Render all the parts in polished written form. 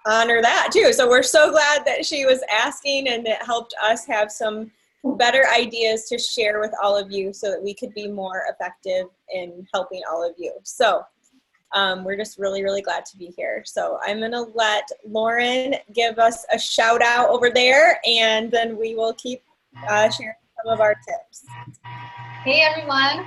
honor that too. So we're so glad that she was asking, and it helped us have some better ideas to share with all of you so that we could be more effective in helping all of you. So we're just really, really glad to be here. So I'm going to let Lauren give us a shout out over there, and then we will keep sharing some of our tips. Hey everyone,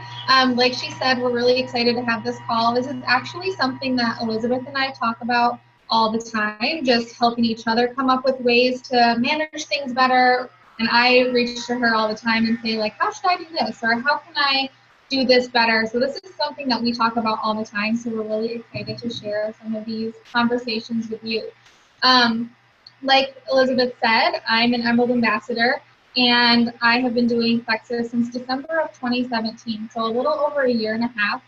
like she said, we're really excited to have this call. This is actually something that Elizabeth and I talk about all the time, just helping each other come up with ways to manage things better. And I reach to her all the time and say, like, how should I do this? Or how can I do this better? So this is something that we talk about all the time. So we're really excited to share some of these conversations with you. Like Elizabeth said, I'm an Emerald Ambassador, and I have been doing Plexus since December of 2017, so a little over a year and a half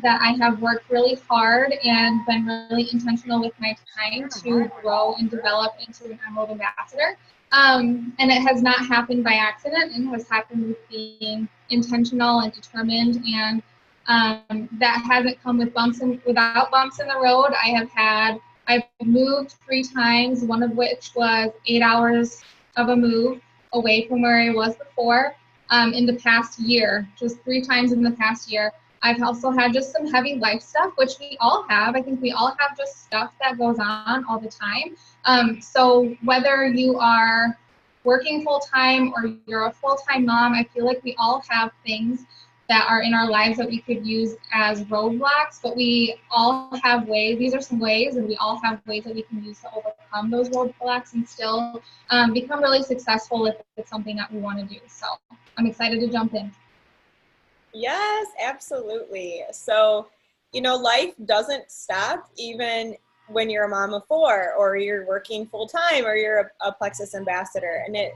that I have worked really hard and been really intentional with my time to grow and develop into an Emerald Ambassador. And it has not happened by accident, and has happened with being intentional and determined, and that hasn't come without bumps in the road. I've moved 3 times, one of which was 8 hours of a move away from where I was before in the past year, just 3 times in the past year. I've also had just some heavy life stuff, which we all have. I think we all have just stuff that goes on all the time. So whether you are working full-time or you're a full-time mom, I feel like we all have things that are in our lives that we could use as roadblocks, but we all have ways. These are some ways, and we all have ways that we can use to overcome those roadblocks and still become really successful if it's something that we want to do. So I'm excited to jump in. Yes, absolutely. So, life doesn't stop even when you're a mom of 4 or you're working full time or you're a Plexus ambassador. And it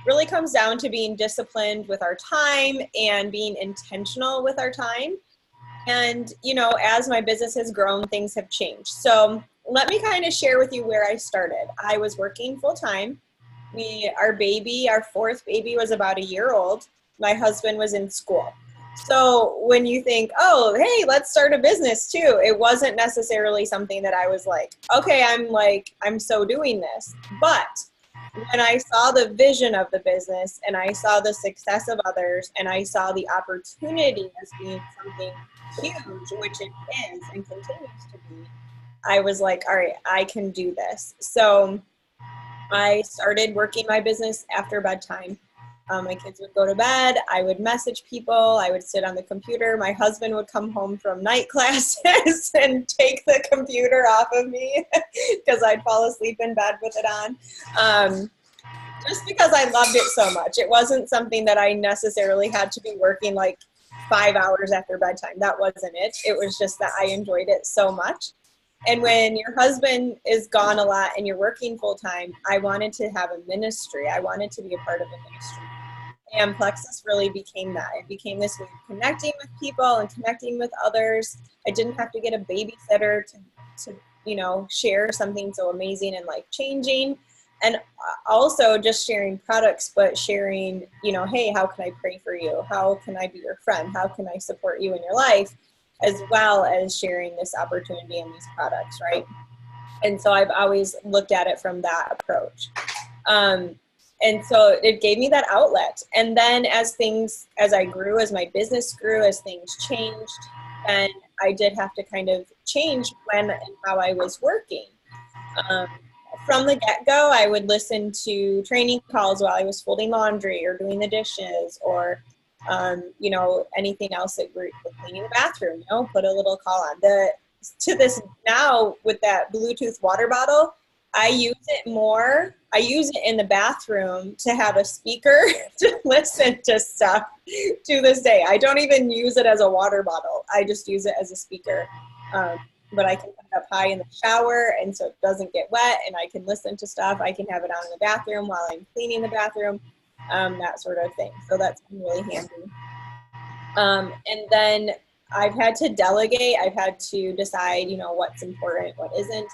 really comes down to being disciplined with our time and being intentional with our time. And, as my business has grown, things have changed. So let me kind of share with you where I started. I was working full time. Our 4th baby was about a year old. My husband was in school. So when you think, oh, hey, let's start a business too, it wasn't necessarily something that I was like, okay, I'm so doing this. But when I saw the vision of the business and I saw the success of others and I saw the opportunity as being something huge, which it is and continues to be, I was like, all right, I can do this. So I started working my business after bedtime. My kids would go to bed. I would message people. I would sit on the computer. My husband would come home from night classes and take the computer off of me because I'd fall asleep in bed with it on. Just because I loved it so much. It wasn't something that I necessarily had to be working like 5 hours after bedtime. That wasn't it. It was just that I enjoyed it so much. And when your husband is gone a lot and you're working full time, I wanted to have a ministry. I wanted to be a part of a ministry. And Plexus really became that. It became this way of connecting with people and connecting with others. I didn't have to get a babysitter to share something so amazing and life-changing. And also just sharing products, but sharing, hey, how can I pray for you? How can I be your friend? How can I support you in your life? As well as sharing this opportunity and these products, right? And so I've always looked at it from that approach. And so it gave me that outlet. And then as I grew, as my business grew, as things changed, then I did have to kind of change when and how I was working. From the get-go, I would listen to training calls while I was folding laundry or doing the dishes or, anything else that we're cleaning the bathroom, put a little call on. To this now with that Bluetooth water bottle, I use it more. I use it in the bathroom to have a speaker to listen to stuff to this day. I don't even use it as a water bottle. I just use it as a speaker. But I can put it up high in the shower and so it doesn't get wet and I can listen to stuff. I can have it on in the bathroom while I'm cleaning the bathroom, that sort of thing. So that's been really handy. And then I've had to delegate. I've had to decide, what's important, what isn't.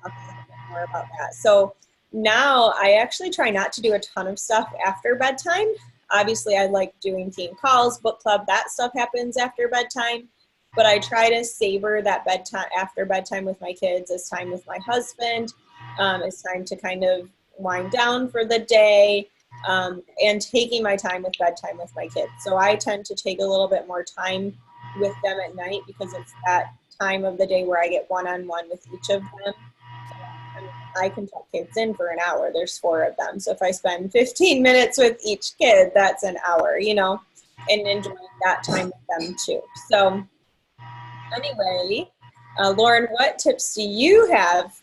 I'll talk a little bit more about that. So now I actually try not to do a ton of stuff after bedtime. Obviously, I like doing team calls, book club, that stuff happens after bedtime. but I try to savor that bedtime, after bedtime with my kids, as time with my husband, as time to kind of wind down for the day, and taking my time with bedtime with my kids. So I tend to take a little bit more time with them at night because it's that time of the day where I get one-on-one with each of them. I can tuck kids in for an hour. There's 4 of them. So if I spend 15 minutes with each kid, that's an hour, you know, and enjoying that time with them too. So anyway, Lauren, what tips do you have?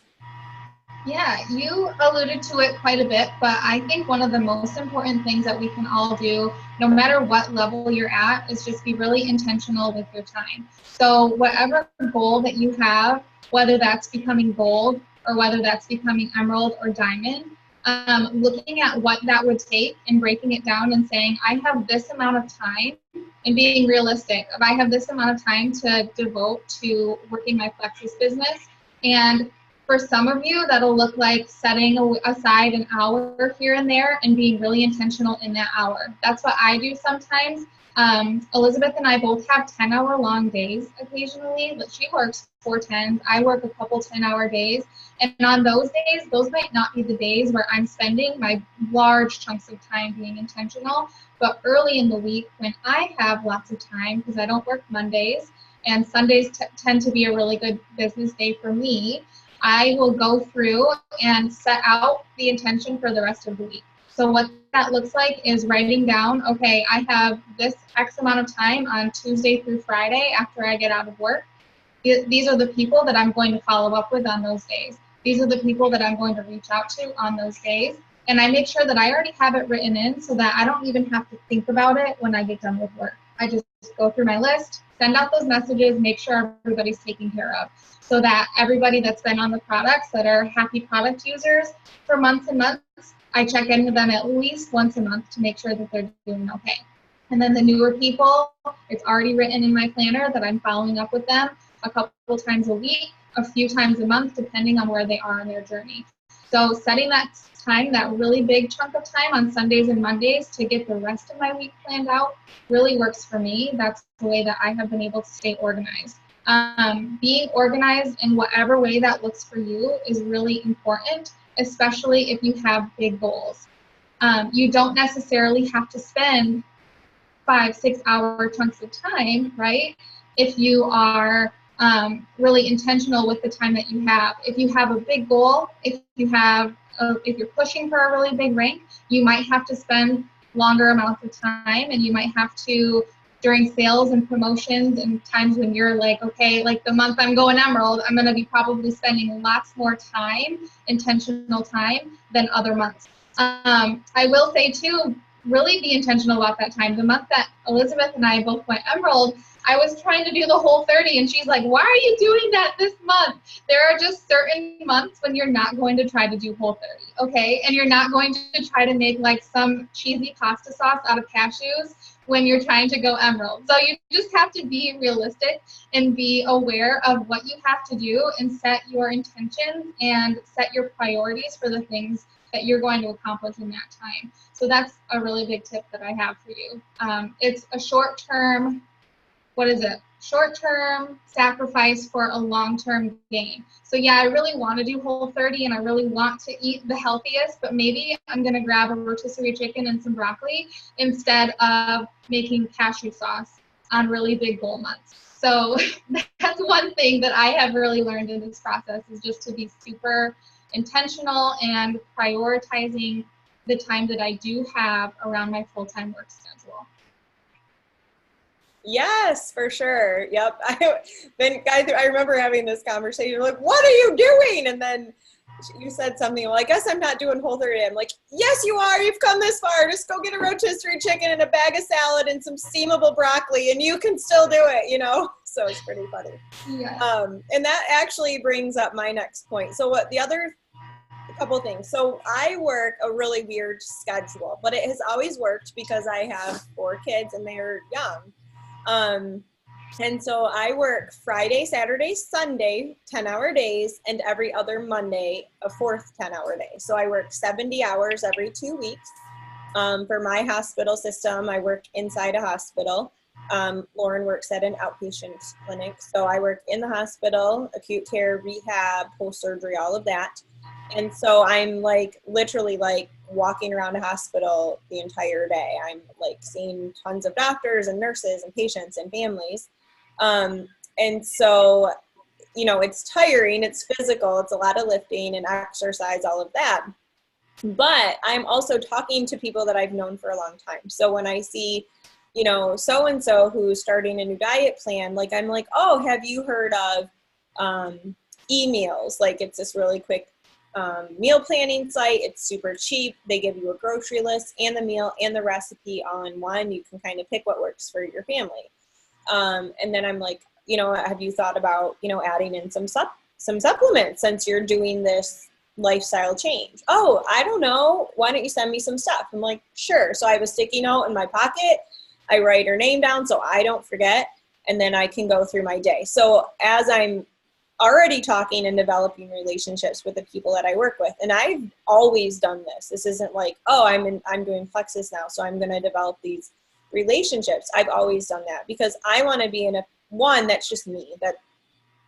Yeah, you alluded to it quite a bit, but I think one of the most important things that we can all do, no matter what level you're at, is just be really intentional with your time. So whatever goal that you have, whether that's becoming gold or whether that's becoming emerald or diamond, looking at what that would take and breaking it down and saying, I have this amount of time, and being realistic. If I have this amount of time to devote to working my Plexus business, and for some of you, that'll look like setting aside an hour here and there and being really intentional in that hour. That's what I do sometimes. Elizabeth and I both have 10-hour-long days occasionally, but she works 4 10s. I work a couple 10-hour days. And on those days, those might not be the days where I'm spending my large chunks of time being intentional. But early in the week, when I have lots of time, because I don't work Mondays, and Sundays tend to be a really good business day for me, I will go through and set out the intention for the rest of the week. So what that looks like is writing down, okay, I have this X amount of time on Tuesday through Friday after I get out of work. These are the people that I'm going to follow up with on those days. These are the people that I'm going to reach out to on those days. And I make sure that I already have it written in so that I don't even have to think about it when I get done with work. I just go through my list, send out those messages, make sure everybody's taken care of, so that everybody that's been on the products, that are happy product users for months and months, I check in with them at least once a month to make sure that they're doing okay. And then the newer people, it's already written in my planner that I'm following up with them a couple times a week, a few times a month, depending on where they are in their journey. So setting that time, that really big chunk of time on Sundays and Mondays to get the rest of my week planned out really works for me. That's the way that I have been able to stay organized. Being organized in whatever way that looks for you is really important, especially if you have big goals. You don't necessarily have to spend 5-6 hour chunks of time, right? If you are really intentional with the time that you have. If you have a big goal, if you're pushing for a really big rank, you might have to spend longer amounts of time, and you might have to, during sales and promotions and times when you're like, okay, like the month I'm going emerald, I'm going to be probably spending lots more time, intentional time, than other months. I will say too, really be intentional about that time. The month that Elizabeth and I both went emerald, I was trying to do the Whole30, and she's like, why are you doing that this month? There are just certain months when you're not going to try to do Whole30, okay? And you're not going to try to make like some cheesy pasta sauce out of cashews when you're trying to go emerald. So you just have to be realistic and be aware of what you have to do and set your intentions and set your priorities for the things that you're going to accomplish in that time. So that's a really big tip that I have for you. It's a short-term sacrifice for a long-term gain. So yeah, I really want to do Whole30 and I really want to eat the healthiest, but maybe I'm going to grab a rotisserie chicken and some broccoli instead of making cashew sauce on really big goal months. So that's one thing that I have really learned in this process, is just to be super intentional and prioritizing the time that I do have around my full-time work schedule. Yes, for sure. Yep. I remember having this conversation, like, what are you doing? And then you said something, well, I guess I'm not doing Whole30. I'm like, yes, you are. You've come this far. Just go get a rotisserie chicken and a bag of salad and some steamable broccoli, and you can still do it, you know? So it's pretty funny. Yeah. And that actually brings up my next point. So a couple things. So I work a really weird schedule, but it has always worked because I have 4 kids and they're young. And so I work Friday, Saturday, Sunday, 10-hour days, and every other Monday, a 4th 10-hour day. So I work 70 hours every 2 weeks. For my hospital system, I work inside a hospital. Lauren works at an outpatient clinic. So I work in the hospital, acute care, rehab, post-surgery, all of that. And so I'm like literally like walking around a hospital the entire day. I'm like seeing tons of doctors and nurses and patients and families. And so, you know, it's tiring, it's physical, it's a lot of lifting and exercise, all of that. But I'm also talking to people that I've known for a long time. So when I see, you know, so-and-so who's starting a new diet plan, like I'm like, oh, have you heard of e-meals? Like it's this really quick meal planning site. It's super cheap. They give you a grocery list and the meal and the recipe all in one. You can kind of pick what works for your family. And then I'm like, you know, have you thought about, you know, adding in some supplements since you're doing this lifestyle change? Oh, I don't know. Why don't you send me some stuff? I'm like, sure. So I have a sticky note in my pocket. I write her name down so I don't forget, and then I can go through my day. So as I'm already talking and developing relationships with the people that I work with, and I've always done this. This isn't like, oh, I'm doing Plexus now, so I'm going to develop these relationships. I've always done that because I want to be in one that's just me. That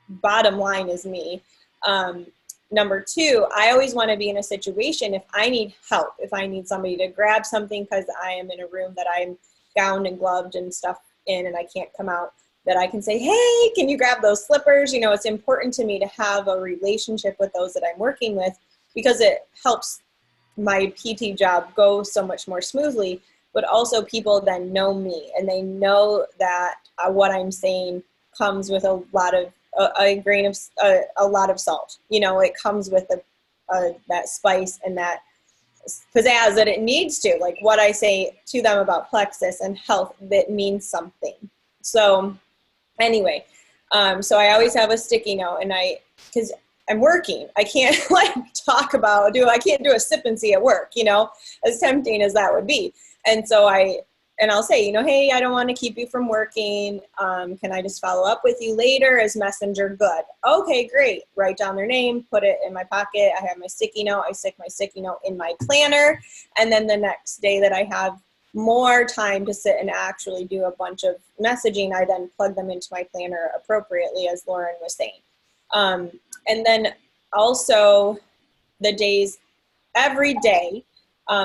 bottom line is me. Number two, I always want to be in a situation if I need help, if I need somebody to grab something because I am in a room that I'm gowned and gloved and stuff in and I can't come out, that I can say, hey, can you grab those slippers? You know, it's important to me to have a relationship with those that I'm working with because it helps my PT job go so much more smoothly, but also people then know me and they know that what I'm saying comes with a lot of a grain of a lot of salt. You know, it comes with that spice and that pizzazz that it needs to. Like what I say to them about Plexus and health, that means something. So anyway, so I always have a sticky note, and because I'm working, I can't like I can't do a sip and see at work, you know, as tempting as that would be. And so I'll say, you know, hey, I don't want to keep you from working. Can I just follow up with you later? Is Messenger good? Okay, great. Write down their name, put it in my pocket. I have my sticky note. I stick my sticky note in my planner. And then the next day that I have more time to sit and actually do a bunch of messaging, I then plug them into my planner appropriately, as Lauren was saying. And then also the days every day,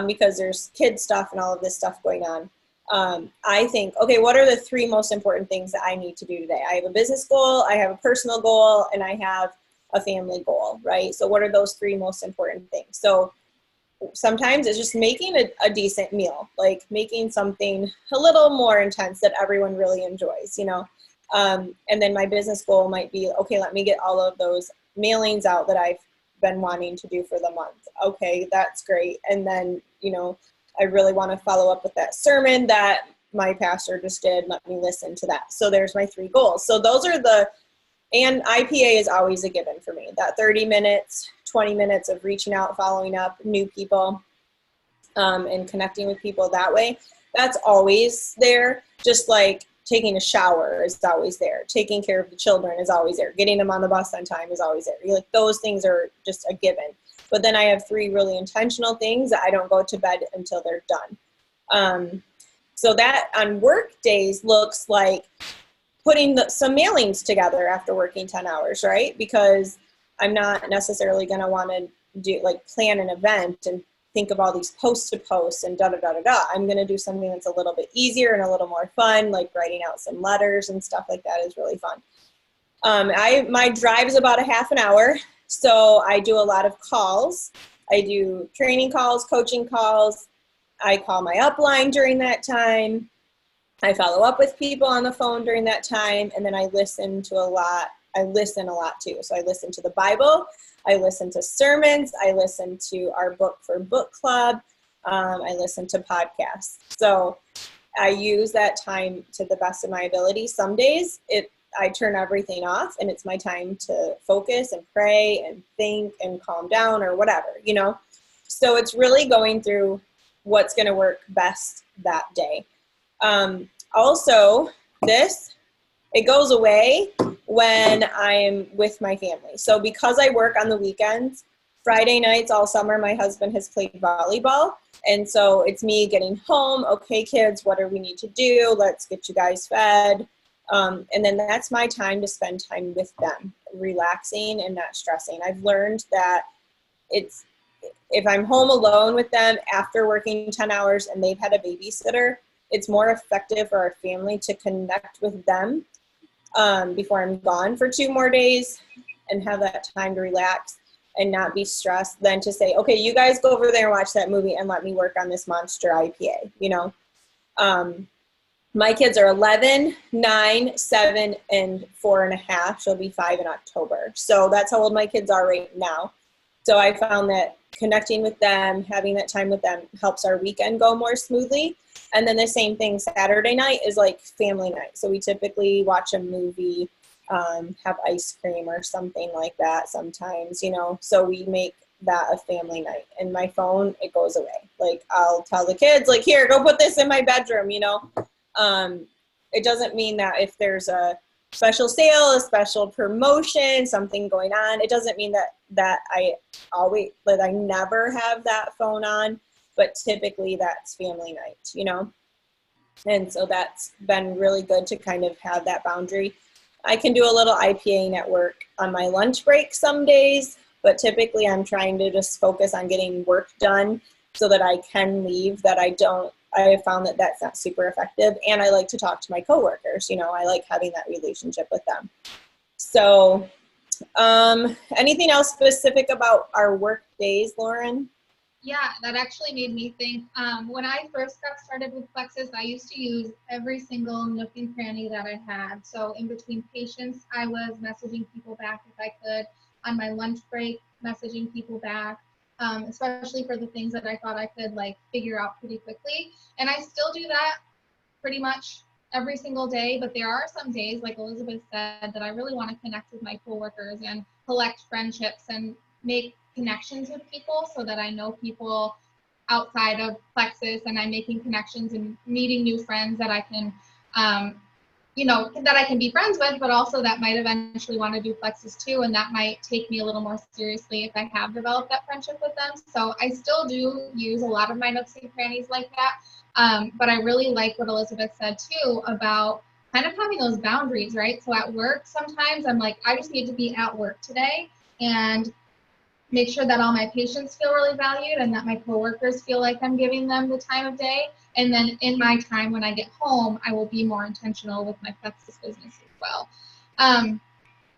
because there's kid stuff and all of this stuff going on. I think, okay, what are the three most important things that I need to do today? I have a business goal, I have a personal goal, and I have a family goal, right? So what are those three most important things? So sometimes it's just making a decent meal, like making something a little more intense that everyone really enjoys, you know? And then my business goal might be, okay, let me get all of those mailings out that I've been wanting to do for the month. Okay, that's great. And then, you know, I really want to follow up with that sermon that my pastor just did. Let me listen to that. So there's my three goals. So those are and IPA is always a given for me. That 30 minutes, 20 minutes of reaching out, following up new people, and connecting with people that way. That's always there. Just like taking a shower is always there. Taking care of the children is always there. Getting them on the bus on time is always there. Like those things are just a given. But then I have three really intentional things that I don't go to bed until they're done. So that on work days looks like putting some mailings together after working 10 hours, right? Because I'm not necessarily going to want to do like plan an event and think of all these posts to post and da-da-da-da-da. I'm going to do something that's a little bit easier and a little more fun, like writing out some letters and stuff like that is really fun. My drive is about a half an hour. So I do a lot of calls. I do training calls, coaching calls. I call my upline during that time. I follow up with people on the phone during that time. And then I listen a lot too. So I listen to the Bible. I listen to sermons. I listen to our book for book club. I listen to podcasts. So I use that time to the best of my ability. Some days I turn everything off and it's my time to focus and pray and think and calm down or whatever, you know? So it's really going through what's going to work best that day. Also, it goes away when I'm with my family. So because I work on the weekends, Friday nights all summer, my husband has played volleyball. And so it's me getting home. Okay, kids, what do we need to do? Let's get you guys fed. And then that's my time to spend time with them, relaxing and not stressing. I've learned that if I'm home alone with them after working 10 hours and they've had a babysitter, it's more effective for our family to connect with them before I'm gone for 2 more days and have that time to relax and not be stressed than to say, okay, you guys go over there and watch that movie and let me work on this monster IPA, you know? My kids are 11, 9, 7, and 4.5. She'll be 5 in October. So that's how old my kids are right now. So I found that connecting with them, having that time with them helps our weekend go more smoothly. And then the same thing, Saturday night is like family night. So we typically watch a movie, have ice cream or something like that sometimes, you know. So we make that a family night. And my phone, it goes away. Like I'll tell the kids, like, here, go put this in my bedroom, you know. It doesn't mean that if there's a special sale, a special promotion, something going on, it doesn't mean that I never have that phone on, but typically that's family night, you know? And so that's been really good to kind of have that boundary. I can do a little IPA at work on my lunch break some days, but typically I'm trying to just focus on getting work done so that I can leave, I have found that that's not super effective. And I like to talk to my coworkers, you know, I like having that relationship with them. So anything else specific about our work days, Lauren? Yeah, that actually made me think. When I first got started with Plexus, I used to use every single nook and cranny that I had. So in between patients, I was messaging people back if I could. On my lunch break, messaging people back. Especially for the things that I thought I could like figure out pretty quickly. And I still do that pretty much every single day, but there are some days, like Elizabeth said, that I really want to connect with my coworkers and collect friendships and make connections with people so that I know people outside of Plexus and I'm making connections and meeting new friends that I can that I can be friends with, but also that might eventually want to do Plexus too, and that might take me a little more seriously if I have developed that friendship with them. So I still do use a lot of my nooks and crannies like that, but I really like what Elizabeth said too about kind of having those boundaries, right? So at work, sometimes I'm like, I just need to be at work today and make sure that all my patients feel really valued and that my coworkers feel like I'm giving them the time of day. And then in my time when I get home, I will be more intentional with my Plexus business as well.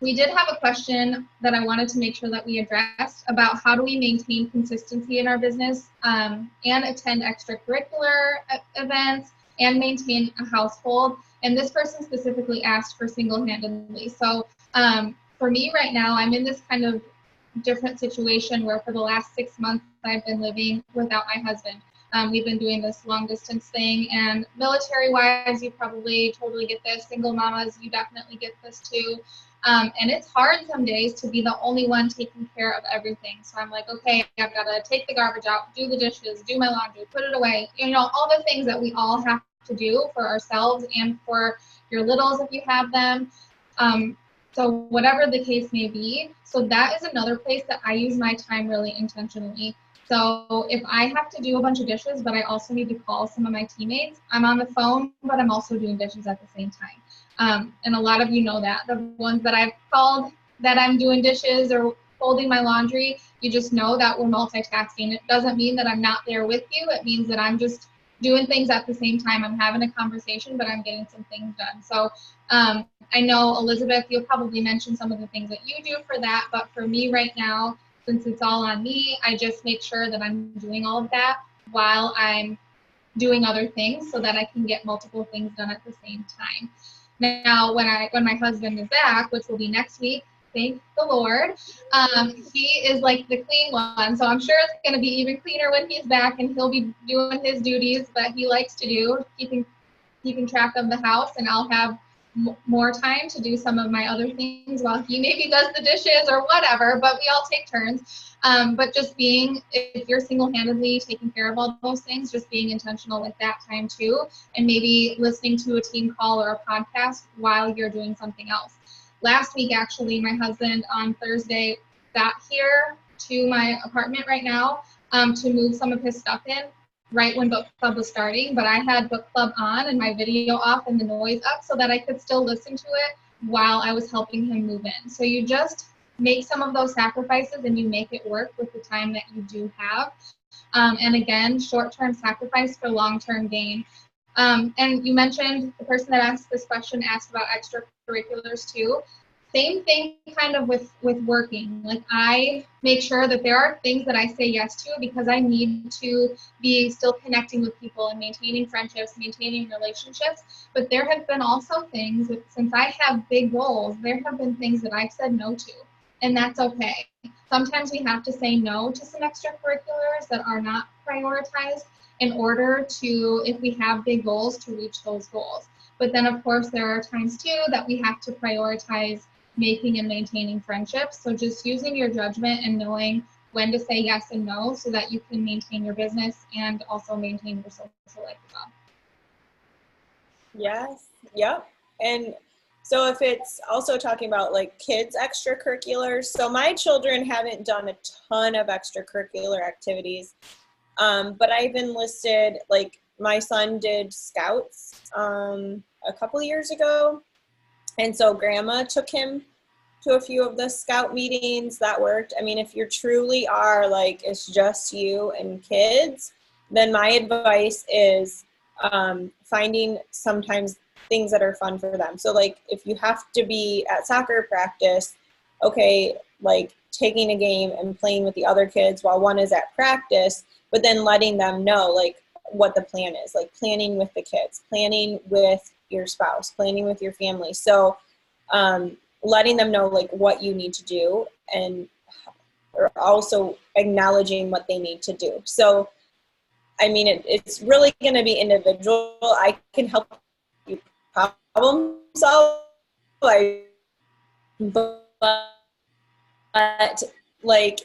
We did have a question that I wanted to make sure that we addressed about how do we maintain consistency in our business and attend extracurricular events and maintain a household. And this person specifically asked for single-handedly. So for me right now, I'm in this kind of different situation where for the last 6 months I've been living without my husband. We've been doing this long distance thing, and military wise, you probably totally get this. Single mamas, you definitely get this too. And it's hard some days to be the only one taking care of everything. So I'm like, okay, I've got to take the garbage out, do the dishes, do my laundry, put it away. You know, all the things that we all have to do for ourselves and for your littles if you have them. So whatever the case may be, so that is another place that I use my time really intentionally. So if I have to do a bunch of dishes, but I also need to call some of my teammates, I'm on the phone, but I'm also doing dishes at the same time. And a lot of you know that. The ones that I've called that I'm doing dishes or folding my laundry, you just know that we're multitasking. It doesn't mean that I'm not there with you. It means that I'm just doing things at the same time. I'm having a conversation, but I'm getting some things done. So I know, Elizabeth, you'll probably mention some of the things that you do for that, but for me right now, since it's all on me, I just make sure that I'm doing all of that while I'm doing other things so that I can get multiple things done at the same time. Now, when my husband is back, which will be next week, thank the Lord, he is like the clean one. So I'm sure it's going to be even cleaner when he's back and he'll be doing his duties that he likes to do, keeping track of the house, and I'll have more time to do some of my other things while he maybe does the dishes or whatever, but we all take turns. But just if you're single-handedly taking care of all those things, just being intentional with that time too, and maybe listening to a team call or a podcast while you're doing something else. Last week, actually, my husband on Thursday got here to my apartment right now to move some of his stuff in right when book club was starting, but I had book club on and my video off and the noise up so that I could still listen to it while I was helping him move in. So you just make some of those sacrifices and you make it work with the time that you do have. And again, short-term sacrifice for long-term gain. And you mentioned the person that asked this question asked about extracurriculars too. Same thing kind of with working. Like I make sure that there are things that I say yes to because I need to be still connecting with people and maintaining friendships, maintaining relationships. But there have been also things that since I have big goals, there have been things that I've said no to. And that's okay. Sometimes we have to say no to some extracurriculars that are not prioritized in order to, if we have big goals, to reach those goals. But then of course there are times too that we have to prioritize making and maintaining friendships. So just using your judgment and knowing when to say yes and no so that you can maintain your business and also maintain your social life as well. Yes. Yep. And so if it's also talking about like kids extracurriculars, so my children haven't done a ton of extracurricular activities, but I've enlisted, like my son did scouts a couple years ago. And so grandma took him to a few of the scout meetings. That worked. I mean, if you truly are like, it's just you and kids, then my advice is finding sometimes things that are fun for them. So like if you have to be at soccer practice, okay, like taking a game and playing with the other kids while one is at practice, but then letting them know like what the plan is, like planning with the kids, planning with your spouse, planning with your family. So letting them know like what you need to do and or also acknowledging what they need to do. So, I mean, it's really going to be individual. I can help you problem solve, but like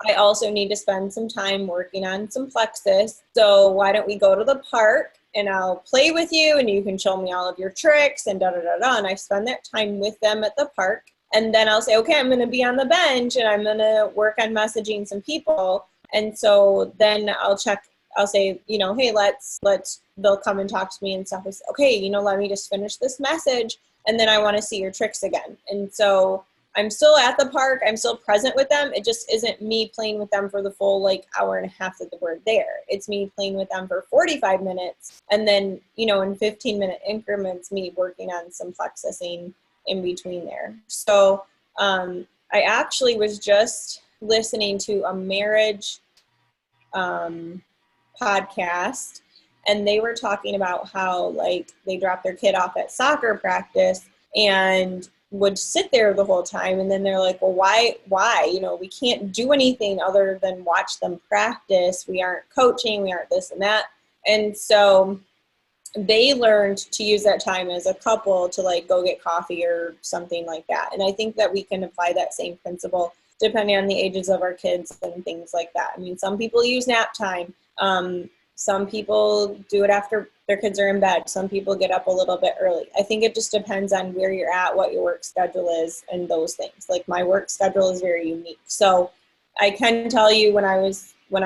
I also need to spend some time working on some Plexus. So why don't we go to the park and I'll play with you and you can show me all of your tricks and da-da-da-da. And I spend that time with them at the park. And then I'll say, okay, I'm going to be on the bench and I'm going to work on messaging some people. And so then I'll say, you know, hey, they'll come and talk to me and stuff. I say, okay, you know, let me just finish this message. And then I want to see your tricks again. And so I'm still at the park. I'm still present with them. It just isn't me playing with them for the full like hour and a half that we're there. It's me playing with them for 45 minutes. And then, you know, in 15-minute increments, me working on some Plexusing in between there. So I actually was just listening to a marriage podcast, and they were talking about how like they dropped their kid off at soccer practice and would sit there the whole time. And then they're like, well, why, you know, we can't do anything other than watch them practice. We aren't coaching, we aren't this and that. And so they learned to use that time as a couple to like go get coffee or something like that. And I think that we can apply that same principle depending on the ages of our kids and things like that. I mean, some people use nap time. Some people do it after their kids are in bed. Some people get up a little bit early. I think it just depends on where you're at, what your work schedule is, and those things. Like my work schedule is very unique. So I can tell you when I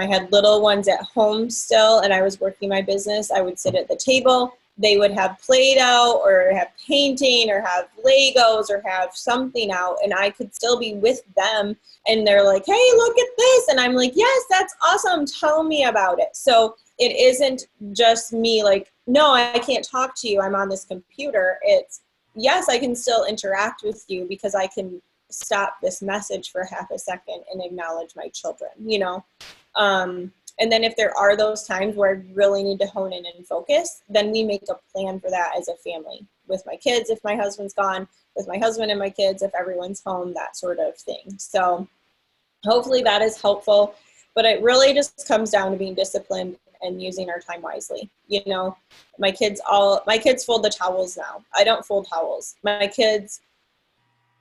had little ones at home still and I was working my business, I would sit at the table. They would have Play-Doh or have painting or have Legos or have something out, and I could still be with them. And they're like, hey, look at this. And I'm like, yes, that's awesome. Tell me about it. So it isn't just me like, no, I can't talk to you. I'm on this computer. It's, yes, I can still interact with you because I can stop this message for half a second and acknowledge my children, you know? And then if there are those times where I really need to hone in and focus, then we make a plan for that as a family with my kids, if my husband's gone, with my husband and my kids, if everyone's home, that sort of thing. So hopefully that is helpful, but it really just comes down to being disciplined and using our time wisely. You know, my kids fold the towels now. I don't fold towels. My kids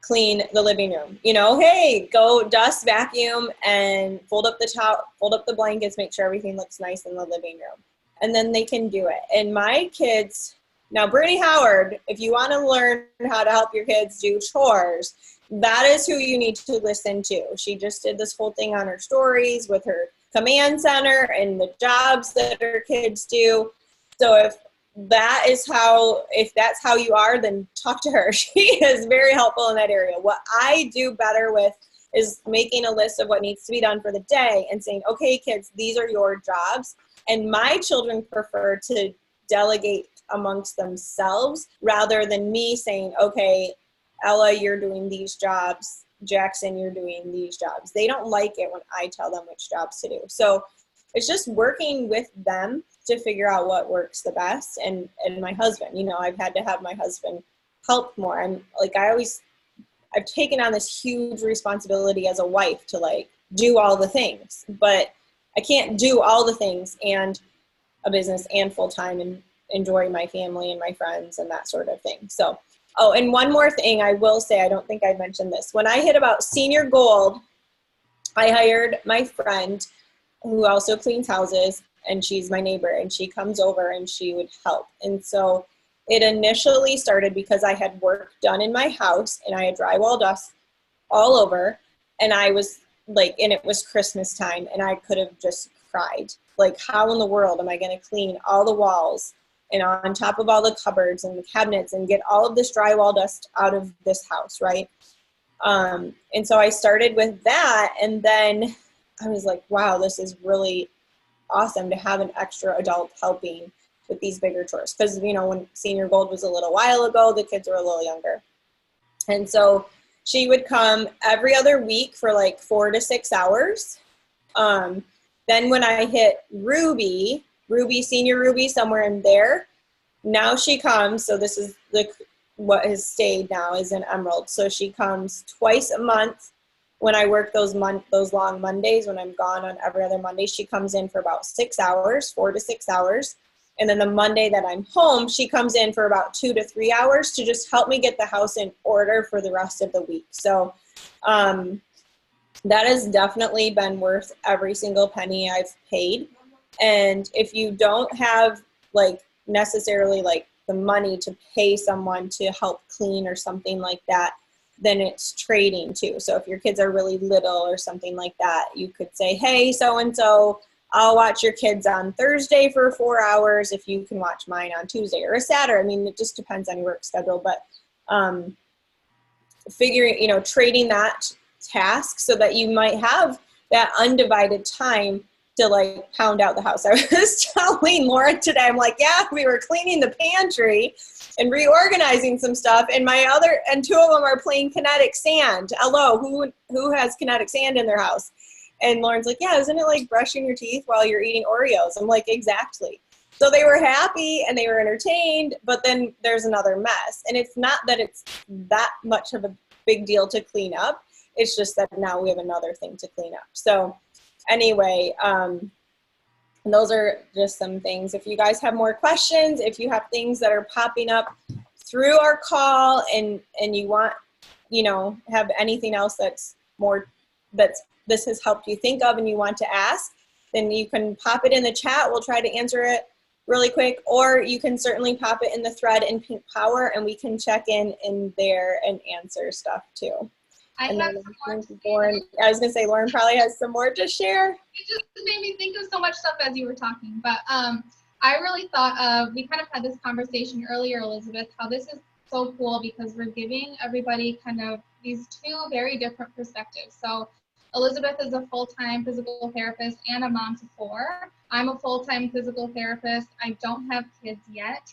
clean the living room. You know, hey, go dust, vacuum, and fold up the blankets, make sure everything looks nice in the living room. And then they can do it. And my kids, now Brittany Howard, if you want to learn how to help your kids do chores, that is who you need to listen to. She just did this whole thing on her stories with her command center and the jobs that her kids do. So if that's how you are, then talk to her. She is very helpful in that area. What I do better with is making a list of what needs to be done for the day and saying, okay, kids, these are your jobs. And my children prefer to delegate amongst themselves rather than me saying, okay, Ella, you're doing these jobs. Jackson, you're doing these jobs. They don't like it when I tell them which jobs to do. So it's just working with them to figure out what works the best. And my husband, I've had to have my husband help more. I've taken on this huge responsibility as a wife to like do all the things, but I can't do all the things and a business and full-time and enjoy my family and my friends and that sort of thing. So, oh, and one more thing I will say, I don't think I mentioned this. When I hit about senior gold, I hired my friend who also cleans houses, and she's my neighbor, and she comes over and she would help. And so it initially started because I had work done in my house and I had drywall dust all over, and I was like, and it was Christmas time, and I could have just cried. Like, how in the world am I going to clean all the walls and on top of all the cupboards and the cabinets and get all of this drywall dust out of this house, right? And so I started with that, and then I was like, wow, this is really awesome to have an extra adult helping with these bigger chores. Because, when Senior Gold was a little while ago, the kids were a little younger. And so she would come every other week for like 4 to 6 hours. Then when I hit Ruby, Senior Ruby, somewhere in there, now she comes. So this is what has stayed now is an Emerald. So she comes twice a month. When I work those long Mondays, when I'm gone on every other Monday, she comes in for about 6 hours, 4 to 6 hours. And then the Monday that I'm home, she comes in for about 2 to 3 hours to just help me get the house in order for the rest of the week. So that has definitely been worth every single penny I've paid. And if you don't have necessarily the money to pay someone to help clean or something like that, then it's trading too. So if your kids are really little or something like that, you could say, hey, so-and-so, I'll watch your kids on Thursday for 4 hours if you can watch mine on Tuesday or a Saturday. I mean, it just depends on your work schedule, but trading that task so that you might have that undivided time to pound out the house. I was telling Lauren today, I'm like, yeah, we were cleaning the pantry and reorganizing some stuff, and two of them are playing kinetic sand. Hello, who has kinetic sand in their house? And Lauren's like, yeah, isn't it like brushing your teeth while you're eating Oreos? I'm like, exactly. So they were happy and they were entertained, but then there's another mess. And it's not that it's that much of a big deal to clean up. It's just that now we have another thing to clean up. So anyway, those are just some things. If you guys have more questions, if you have things that are popping up through our call and you want, have anything else that's this has helped you think of and you want to ask, then you can pop it in the chat. We'll try to answer it really quick, or you can certainly pop it in the thread in Pink Power and we can check in there and answer stuff too. I was going to say, Lauren probably has some more to share. It just made me think of so much stuff as you were talking, but I really thought we kind of had this conversation earlier, Elizabeth, how this is so cool because we're giving everybody kind of these two very different perspectives. So Elizabeth is a full-time physical therapist and a mom to 4. I'm a full-time physical therapist. I don't have kids yet.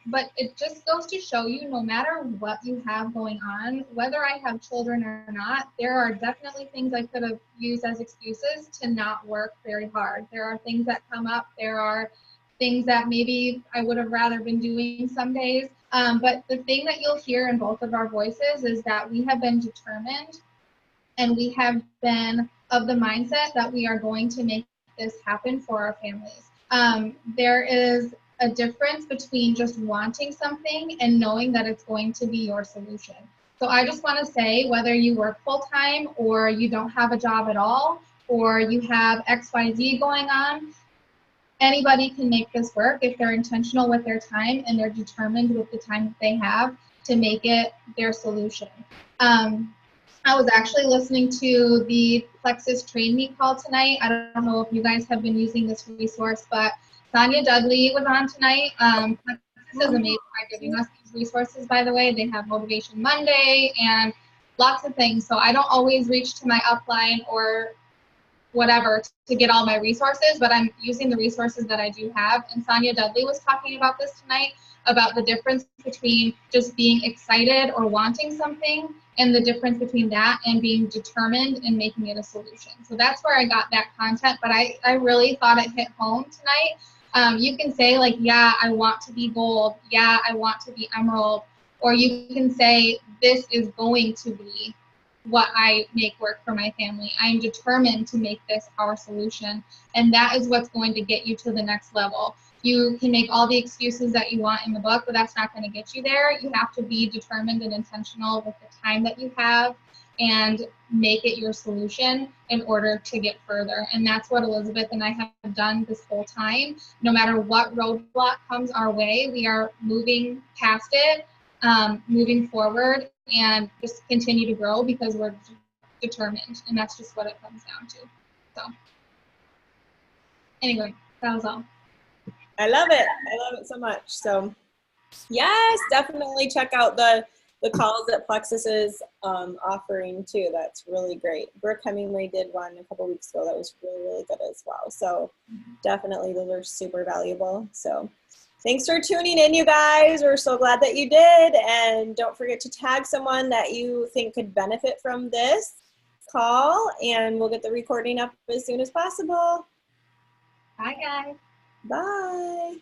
But it just goes to show you, no matter what you have going on, whether I have children or not, there are definitely things I could have used as excuses to not work very hard. There are things that come up. There are things that maybe I would have rather been doing some days. But the thing that you'll hear in both of our voices is that we have been determined and we have been of the mindset that we are going to make this happen for our families. There is a difference between just wanting something and knowing that it's going to be your solution. So I just want to say, whether you work full-time or you don't have a job at all, or you have XYZ going on, anybody can make this work if they're intentional with their time and they're determined with the time that they have to make it their solution. I was actually listening to the Plexus Train Me call tonight. I don't know if you guys have been using this resource, but Sonia Dudley was on tonight. Plexus is amazing by giving us these resources, by the way. They have Motivation Monday and lots of things. So I don't always reach to my upline or whatever to get all my resources, but I'm using the resources that I do have. And Sonia Dudley was talking about this tonight, about the difference between just being excited or wanting something and the difference between that and being determined and making it a solution. So that's where I got that content, but I really thought it hit home tonight. You can say like, yeah, I want to be gold. Yeah, I want to be emerald. Or you can say, this is going to be what I make work for my family. I am determined to make this our solution. And that is what's going to get you to the next level. You can make all the excuses that you want in the book, but that's not going to get you there. You have to be determined and intentional with the time that you have and make it your solution in order to get further. And that's what Elizabeth and I have done this whole time. No matter what roadblock comes our way, we are moving past it, moving forward, and just continue to grow because we're determined. And that's just what it comes down to. So anyway, that was all. I love it. I love it so much. So yes, definitely check out the calls that Plexus is offering too. That's really great. Brooke Hemingway did one a couple weeks ago that was really, really good as well. So definitely those are super valuable. So thanks for tuning in, you guys. We're so glad that you did. And don't forget to tag someone that you think could benefit from this call, and we'll get the recording up as soon as possible. Bye, guys. Bye.